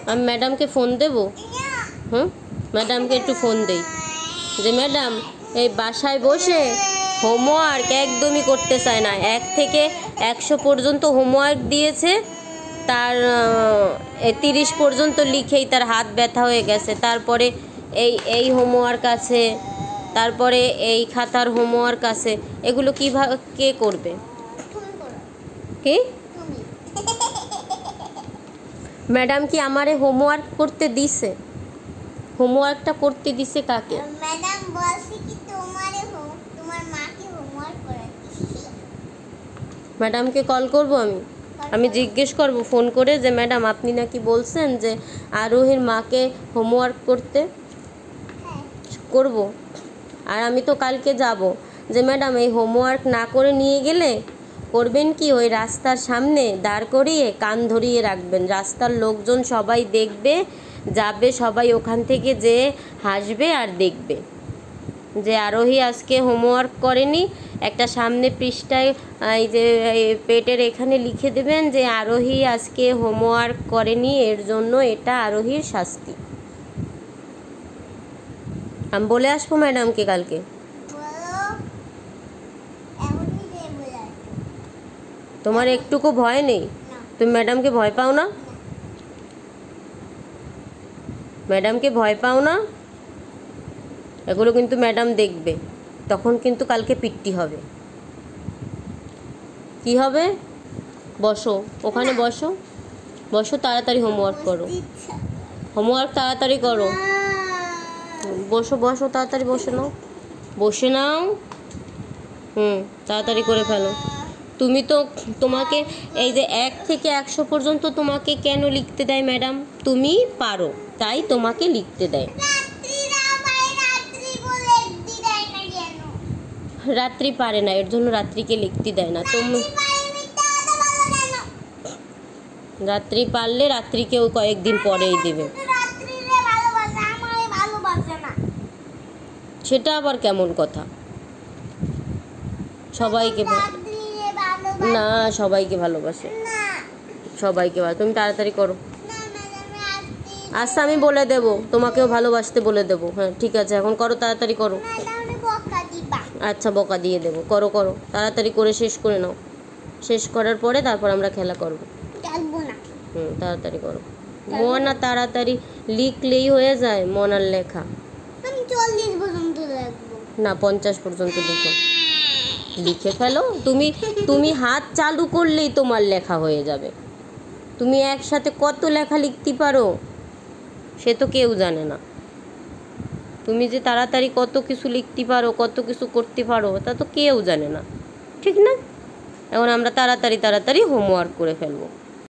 আমি ম্যাডামকে ফোন দেব। ম্যাডামকে একটু ফোন দেই যে ম্যাডাম এই বাসায় বসে হোমওয়ার্ক একদমই করতে চায় না, 1 থেকে 100 পর্যন্ত হোমওয়ার্ক দিয়েছে, তার 30 পর্যন্ত লিখেই তার হাত ব্যথা হয়ে গেছে। তারপরে এই হোমওয়ার্ক আছে, তারপরে এই খাতার হোমওয়ার্ক আছে, এগুলো কীভাবে কে করবে? কি ম্যাডাম কি আমারে হোমওয়ার্ক করতে দিছে? হোমওয়ার্কটা করতে দিছে কাকে? ম্যাডাম বলছে কি তোমার মাকে হোমওয়ার্ক করাতে। ম্যাডামকে কল করব, আমি জিজ্ঞেস করব ফোন করে যে ম্যাডাম আপনি নাকি বলছেন যে আরোহীর মাকে হোমওয়ার্ক করতে করব। আর আমি তো কালকে যাব, যে ম্যাডাম এই হোমওয়ার্ক না করে নিয়ে গেলে করবেন কি, ওই রাস্তার সামনে দাঁড় করিয়ে কান ধরিয়ে রাখবেন, রাস্তার লোকজন সবাই দেখবে, যাবে সবাই ওখান থেকে যে হাসবে আর দেখবে যে আরোহী আজকে হোমওয়ার্ক করেনি। একটা সামনে পৃষ্ঠায় এই যে পেটের এখানে লিখে দেবেন যে আরোহী আজকে হোমওয়ার্ক করেনি, এর জন্য এটা আরোহীর শাস্তি। আমি বলে আসবো ম্যাডামকে কালকে। তোমার একটুকু ভয় নেই? তুমি ম্যাডামকে ভয় পাও না? ম্যাডামকে ভয় পাও না? এগুলো কিন্তু ম্যাডাম দেখবে, তখন কিন্তু কালকে পিট্টি হবে। কি হবে? বসো ওখানে, বসো বসো, তাড়াতাড়ি হোমওয়ার্ক করো, হোমওয়ার্ক তাড়াতাড়ি করো। বসো বসো, তাড়াতাড়ি বসে নাও, বসে নাও। তাড়াতাড়ি করে ফেলো। তুমি তো, তোমাকে এই যে 1 থেকে 100 পর্যন্ত তোমাকে কেন লিখতে দেয় ম্যাডাম? তুমি পারো তাই তোমাকে লিখতে দেয়। রাত্রি পারে না, এর জন্য রাত্রিকে লিখতে দেয় না। তুমি রাত্রি পারলে রাত্রিকেও কয়েকদিন পরেই দেবে। সেটা আবার কেমন কথা? সবাইকে না, সবাইকে ভালোবাসে, সবাইকে ভালো। তুমি তাড়াতাড়ি করো। আচ্ছা আমি বলে দেবো, তোমাকেও ভালোবাসতে বলে দেবো। হ্যাঁ ঠিক আছে, এখন করো, তাড়াতাড়ি করো। আচ্ছা বকা দিয়ে দেবো, করো করো, তাড়াতাড়ি করে শেষ করে নাও। শেষ করার পরে তারপর আমরা খেলা করব। তাড়াতাড়ি করো। মনা তাড়াতাড়ি লিখলেই হয়ে যায়, মনার লেখা। না 50 পর্যন্ত লিখো, লিখে ফেলো। তুমি হাত চালু করলেই তোমার লেখা হয়ে যাবে। তুমি একসাথে কত লেখা লিখতে পারো সে তো কেউ জানে না। তুমি যে তাড়াতাড়ি কত কিছু লিখতে পারো, কত কিছু করতে পারো, তা তো কেউ জানে না, ঠিক না? এখন আমরা তাড়াতাড়ি হোমওয়ার্ক করে ফেলবো।